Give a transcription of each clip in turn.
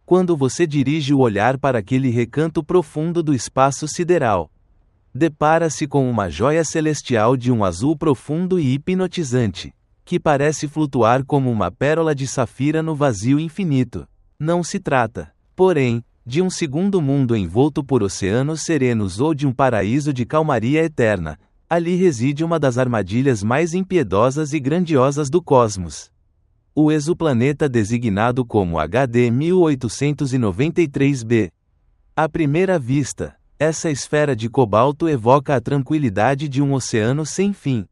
quando você dirige o olhar para aquele recanto profundo do espaço sideral, depara-se com uma joia celestial de um azul profundo e hipnotizante, que parece flutuar como uma pérola de safira no vazio infinito. Não se trata, porém, de um segundo mundo envolto por oceanos serenos ou de um paraíso de calmaria eterna. Ali reside uma das armadilhas mais impiedosas e grandiosas do cosmos. O exoplaneta designado como HD 1893b. À primeira vista, essa esfera de cobalto evoca a tranquilidade de um oceano sem fim.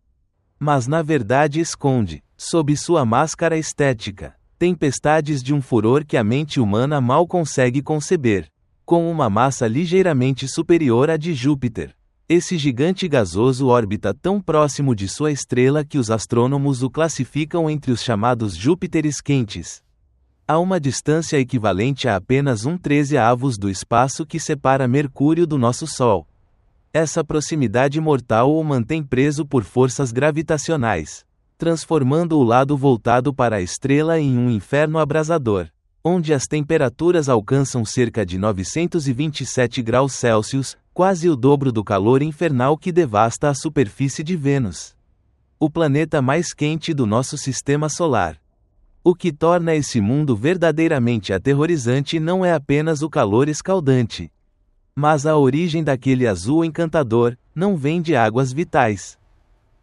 Mas na verdade esconde, sob sua máscara estética, tempestades de um furor que a mente humana mal consegue conceber. Com uma massa ligeiramente superior à de Júpiter, esse gigante gasoso orbita tão próximo de sua estrela que os astrônomos o classificam entre os chamados Júpiteres quentes. Há uma distância equivalente a apenas 1/13 do espaço que separa Mercúrio do nosso Sol. Essa proximidade mortal o mantém preso por forças gravitacionais, transformando o lado voltado para a estrela em um inferno abrasador, onde as temperaturas alcançam cerca de 927 graus Celsius, quase o dobro do calor infernal que devasta a superfície de Vênus, o planeta mais quente do nosso sistema solar. O que torna esse mundo verdadeiramente aterrorizante não é apenas o calor escaldante, mas a origem daquele azul encantador não vem de águas vitais,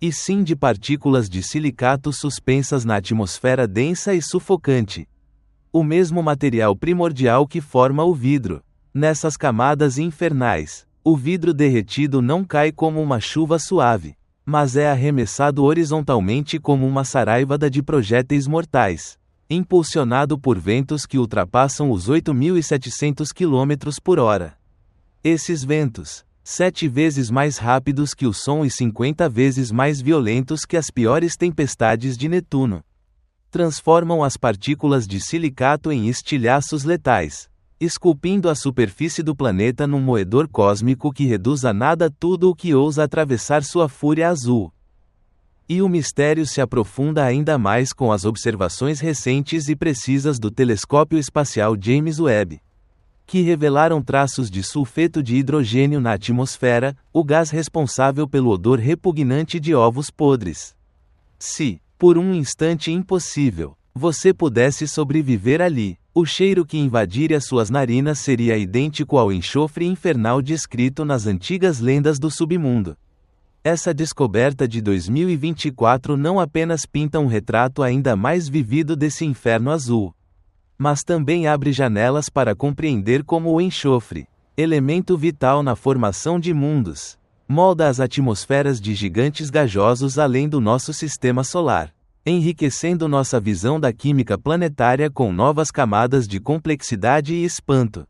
e sim de partículas de silicato suspensas na atmosfera densa e sufocante. O mesmo material primordial que forma o vidro. Nessas camadas infernais, o vidro derretido não cai como uma chuva suave, mas é arremessado horizontalmente como uma saraivada de projéteis mortais, impulsionado por ventos que ultrapassam os 8.700 km por hora. Esses ventos, 7 vezes mais rápidos que o som e 50 vezes mais violentos que as piores tempestades de Netuno, transformam as partículas de silicato em estilhaços letais, esculpindo a superfície do planeta num moedor cósmico que reduz a nada tudo o que ousa atravessar sua fúria azul. E o mistério se aprofunda ainda mais com as observações recentes e precisas do telescópio espacial James Webb, que revelaram traços de sulfeto de hidrogênio na atmosfera, o gás responsável pelo odor repugnante de ovos podres. Se, por um instante impossível, você pudesse sobreviver ali, o cheiro que invadiria suas narinas seria idêntico ao enxofre infernal descrito nas antigas lendas do submundo. Essa descoberta de 2024 não apenas pinta um retrato ainda mais vívido desse inferno azul, mas também abre janelas para compreender como o enxofre, elemento vital na formação de mundos, molda as atmosferas de gigantes gajosos além do nosso sistema solar, enriquecendo nossa visão da química planetária com novas camadas de complexidade e espanto.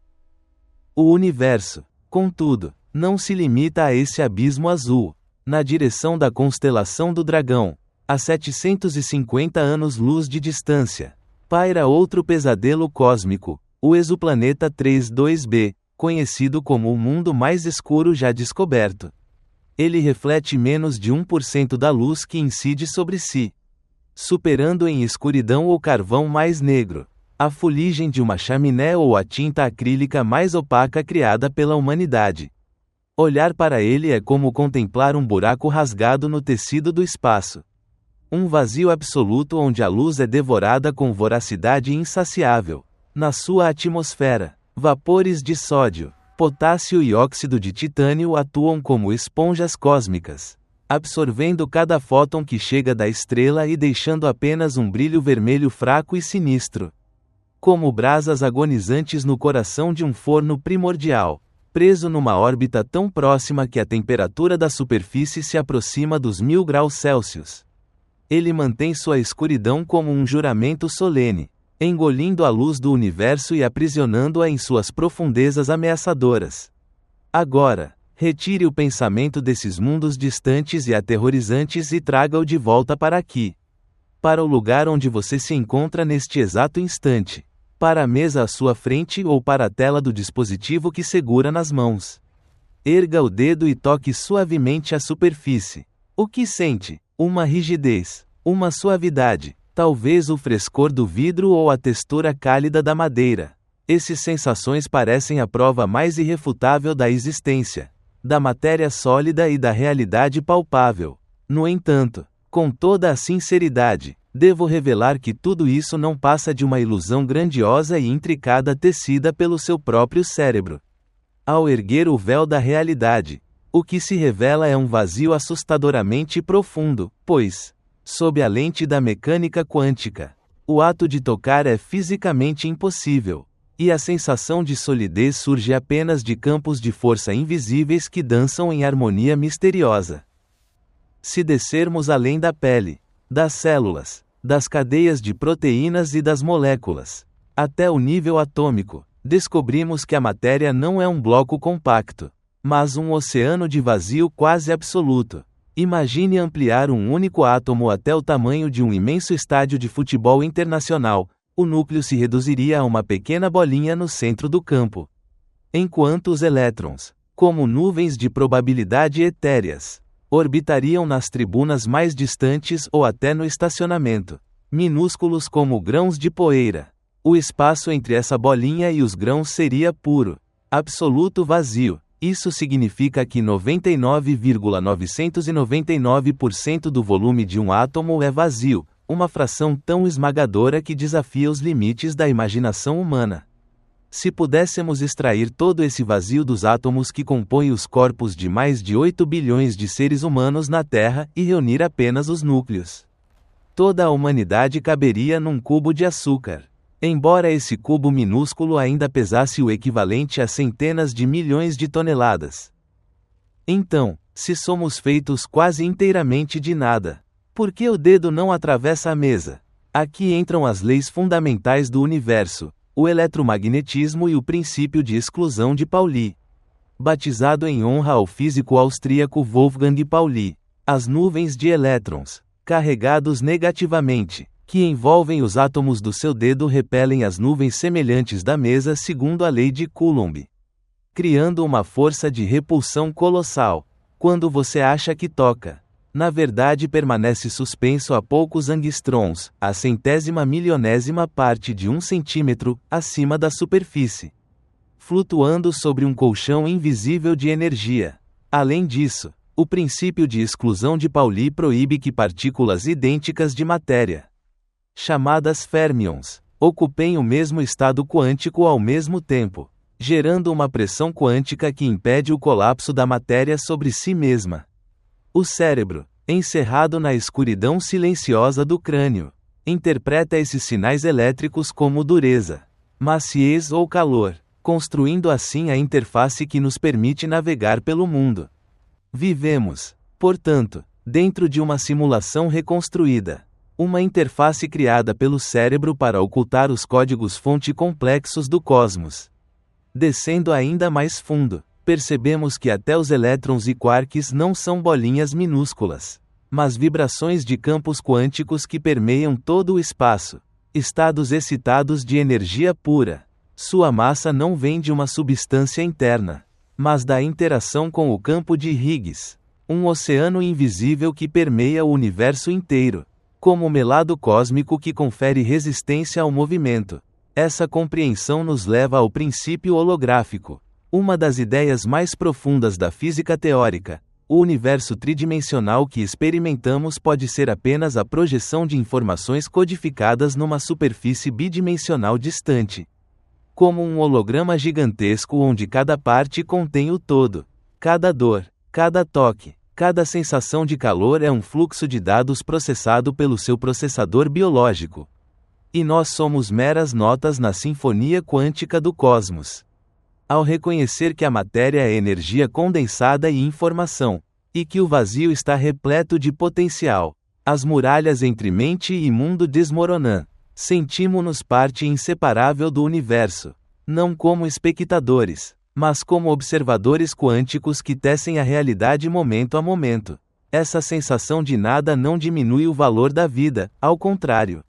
O universo, contudo, não se limita a esse abismo azul. Na direção da constelação do Dragão, a 750 anos-luz de distância, paira outro pesadelo cósmico, o exoplaneta 32b, conhecido como o mundo mais escuro já descoberto. Ele reflete menos de 1% da luz que incide sobre si, superando em escuridão o carvão mais negro, a fuligem de uma chaminé ou a tinta acrílica mais opaca criada pela humanidade. Olhar para ele é como contemplar um buraco rasgado no tecido do espaço. Um vazio absoluto onde a luz é devorada com voracidade insaciável. Na sua atmosfera, vapores de sódio, potássio e óxido de titânio atuam como esponjas cósmicas, absorvendo cada fóton que chega da estrela e deixando apenas um brilho vermelho fraco e sinistro, como brasas agonizantes no coração de um forno primordial, preso numa órbita tão próxima que a temperatura da superfície se aproxima dos 1000 graus Celsius. Ele mantém sua escuridão como um juramento solene, engolindo a luz do universo e aprisionando-a em suas profundezas ameaçadoras. Agora, retire o pensamento desses mundos distantes e aterrorizantes e traga-o de volta para aqui. Para o lugar onde você se encontra neste exato instante. Para a mesa à sua frente ou para a tela do dispositivo que segura nas mãos. Erga o dedo e toque suavemente a superfície. O que sente? Uma rigidez, uma suavidade, talvez o frescor do vidro ou a textura cálida da madeira. Essas sensações parecem a prova mais irrefutável da existência, da matéria sólida e da realidade palpável. No entanto, com toda a sinceridade, devo revelar que tudo isso não passa de uma ilusão grandiosa e intricada tecida pelo seu próprio cérebro. Ao erguer o véu da realidade, o que se revela é um vazio assustadoramente profundo, pois, sob a lente da mecânica quântica, o ato de tocar é fisicamente impossível, e a sensação de solidez surge apenas de campos de força invisíveis que dançam em harmonia misteriosa. Se descermos além da pele, das células, das cadeias de proteínas e das moléculas, até o nível atômico, descobrimos que a matéria não é um bloco compacto, mas um oceano de vazio quase absoluto. Imagine ampliar um único átomo até o tamanho de um imenso estádio de futebol internacional. O núcleo se reduziria a uma pequena bolinha no centro do campo. Enquanto os elétrons, como nuvens de probabilidade etéreas, orbitariam nas tribunas mais distantes ou até no estacionamento, minúsculos como grãos de poeira. O espaço entre essa bolinha e os grãos seria puro, absoluto vazio. Isso significa que 99,999% do volume de um átomo é vazio, uma fração tão esmagadora que desafia os limites da imaginação humana. Se pudéssemos extrair todo esse vazio dos átomos que compõem os corpos de mais de 8 bilhões de seres humanos na Terra e reunir apenas os núcleos, toda a humanidade caberia num cubo de açúcar. Embora esse cubo minúsculo ainda pesasse o equivalente a centenas de milhões de toneladas. Então, se somos feitos quase inteiramente de nada, por que o dedo não atravessa a mesa? Aqui entram as leis fundamentais do universo, o eletromagnetismo e o princípio de exclusão de Pauli. Batizado em honra ao físico austríaco Wolfgang Pauli, as nuvens de elétrons, carregados negativamente, que envolvem os átomos do seu dedo repelem as nuvens semelhantes da mesa segundo a lei de Coulomb, criando uma força de repulsão colossal. Quando você acha que toca, na verdade permanece suspenso a poucos angstrons, a centésima milionésima parte de 1 centímetro, acima da superfície, flutuando sobre um colchão invisível de energia. Além disso, o princípio de exclusão de Pauli proíbe que partículas idênticas de matéria, chamadas fermions, ocupem o mesmo estado quântico ao mesmo tempo, gerando uma pressão quântica que impede o colapso da matéria sobre si mesma. O cérebro, encerrado na escuridão silenciosa do crânio, interpreta esses sinais elétricos como dureza, maciez ou calor, construindo assim a interface que nos permite navegar pelo mundo. Vivemos, portanto, dentro de uma simulação reconstruída. Uma interface criada pelo cérebro para ocultar os códigos-fonte complexos do cosmos. Descendo ainda mais fundo, percebemos que até os elétrons e quarks não são bolinhas minúsculas, mas vibrações de campos quânticos que permeiam todo o espaço, estados excitados de energia pura. Sua massa não vem de uma substância interna, mas da interação com o campo de Higgs, um oceano invisível que permeia o universo inteiro, como o melado cósmico que confere resistência ao movimento. Essa compreensão nos leva ao princípio holográfico, uma das ideias mais profundas da física teórica. O universo tridimensional que experimentamos pode ser apenas a projeção de informações codificadas numa superfície bidimensional distante, como um holograma gigantesco onde cada parte contém o todo. Cada dor, cada toque, cada sensação de calor é um fluxo de dados processado pelo seu processador biológico. E nós somos meras notas na sinfonia quântica do cosmos. Ao reconhecer que a matéria é energia condensada e informação, e que o vazio está repleto de potencial, as muralhas entre mente e mundo desmoronam, sentimos-nos parte inseparável do universo, não como espectadores, mas como observadores quânticos que tecem a realidade momento a momento. Essa sensação de nada não diminui o valor da vida, ao contrário.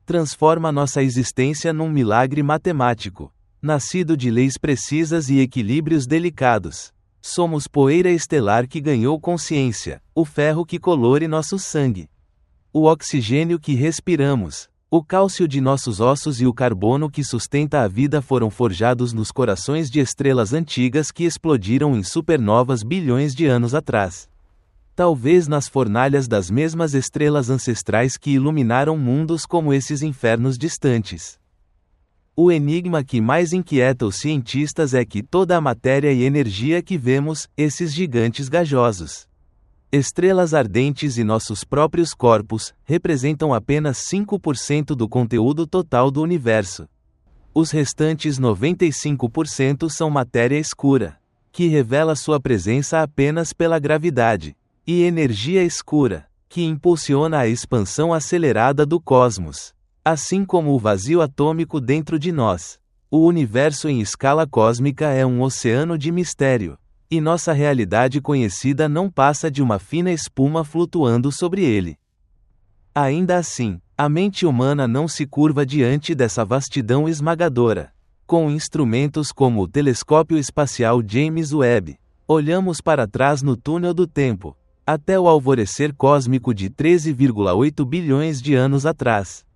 Transforma nossa existência num milagre matemático, nascido de leis precisas e equilíbrios delicados. Somos poeira estelar que ganhou consciência, o ferro que colore nosso sangue, o oxigênio que respiramos, O cálcio de nossos ossos e o carbono que sustenta a vida foram forjados nos corações de estrelas antigas que explodiram em supernovas bilhões de anos atrás. Talvez nas fornalhas das mesmas estrelas ancestrais que iluminaram mundos como esses infernos distantes. O enigma que mais inquieta os cientistas é que toda a matéria e energia que vemos, esses gigantes gajosos, estrelas ardentes e nossos próprios corpos, representam apenas 5% do conteúdo total do universo. Os restantes 95% são matéria escura, que revela sua presença apenas pela gravidade, e energia escura, que impulsiona a expansão acelerada do cosmos. Assim como o vazio atômico dentro de nós, o universo em escala cósmica é um oceano de mistério, e nossa realidade conhecida não passa de uma fina espuma flutuando sobre ele. Ainda assim, a mente humana não se curva diante dessa vastidão esmagadora. Com instrumentos como o telescópio espacial James Webb, olhamos para trás no túnel do tempo, até o alvorecer cósmico de 13,8 bilhões de anos atrás.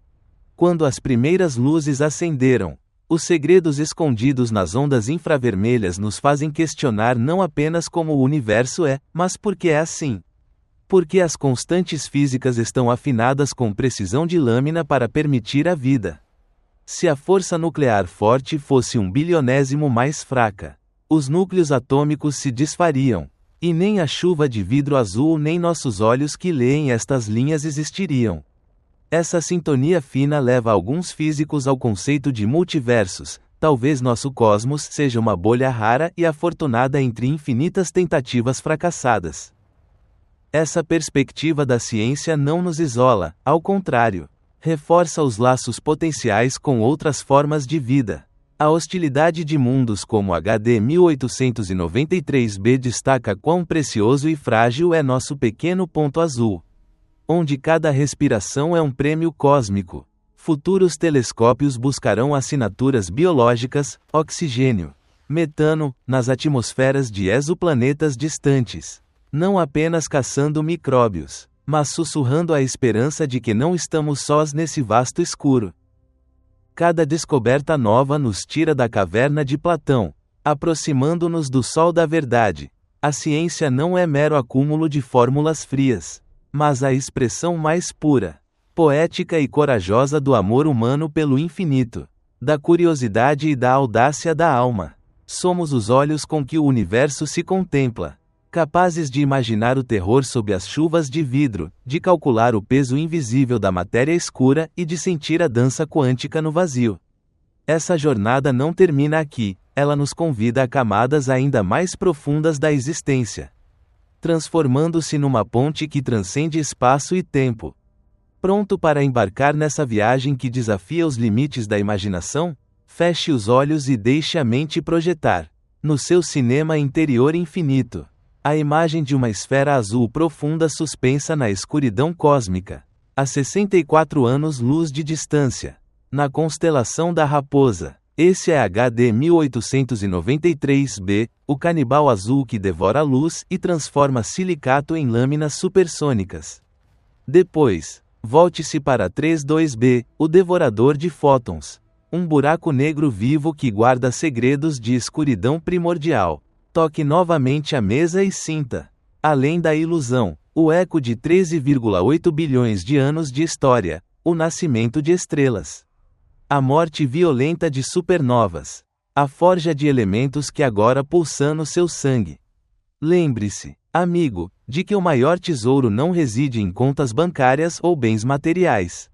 Quando as primeiras luzes acenderam, os segredos escondidos nas ondas infravermelhas nos fazem questionar não apenas como o universo é, mas por que é assim. Porque as constantes físicas estão afinadas com precisão de lâmina para permitir a vida. Se a força nuclear forte fosse 1/1000º mais fraca, os núcleos atômicos se desfariam, e nem a chuva de vidro azul nem nossos olhos que leem estas linhas existiriam. Essa sintonia fina leva alguns físicos ao conceito de multiversos. Talvez nosso cosmos seja uma bolha rara e afortunada entre infinitas tentativas fracassadas. Essa perspectiva da ciência não nos isola, ao contrário, reforça os laços potenciais com outras formas de vida. A hostilidade de mundos como HD 1893b destaca quão precioso e frágil é nosso pequeno ponto azul, onde cada respiração é um prêmio cósmico. Futuros telescópios buscarão assinaturas biológicas, oxigênio, metano, nas atmosferas de exoplanetas distantes, não apenas caçando micróbios, mas sussurrando a esperança de que não estamos sós nesse vasto escuro. Cada descoberta nova nos tira da caverna de Platão, aproximando-nos do sol da verdade. A ciência não é mero acúmulo de fórmulas frias, mas a expressão mais pura, poética e corajosa do amor humano pelo infinito, da curiosidade e da audácia da alma. Somos os olhos com que o universo se contempla, capazes de imaginar o terror sob as chuvas de vidro, de calcular o peso invisível da matéria escura e de sentir a dança quântica no vazio. Essa jornada não termina aqui, ela nos convida a camadas ainda mais profundas da existência, transformando-se numa ponte que transcende espaço e tempo. Pronto para embarcar nessa viagem que desafia os limites da imaginação? Feche os olhos e deixe a mente projetar, no seu cinema interior infinito, a imagem de uma esfera azul profunda suspensa na escuridão cósmica, a 64 anos-luz de distância, na constelação da Raposa. Esse é HD 1893b, o canibal azul que devora a luz e transforma silicato em lâminas supersônicas. Depois, volte-se para 32b, o devorador de fótons, um buraco negro vivo que guarda segredos de escuridão primordial. Toque novamente a mesa e sinta, além da ilusão, o eco de 13,8 bilhões de anos de história, o nascimento de estrelas, a morte violenta de supernovas, a forja de elementos que agora pulsam no seu sangue. Lembre-se, amigo, de que o maior tesouro não reside em contas bancárias ou bens materiais,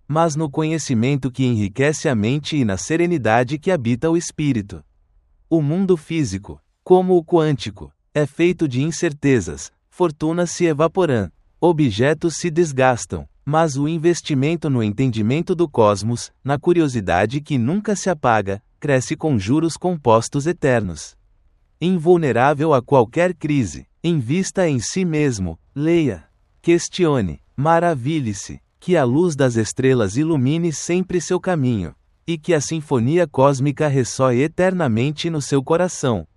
mas no conhecimento que enriquece a mente e na serenidade que habita o espírito. O mundo físico, como o quântico, é feito de incertezas, fortunas se evaporam, objetos se desgastam, mas o investimento no entendimento do cosmos, na curiosidade que nunca se apaga, cresce com juros compostos eternos. Invulnerável a qualquer crise, invista em si mesmo, leia, questione, maravilhe-se, que a luz das estrelas ilumine sempre seu caminho, e que a sinfonia cósmica ressoe eternamente no seu coração.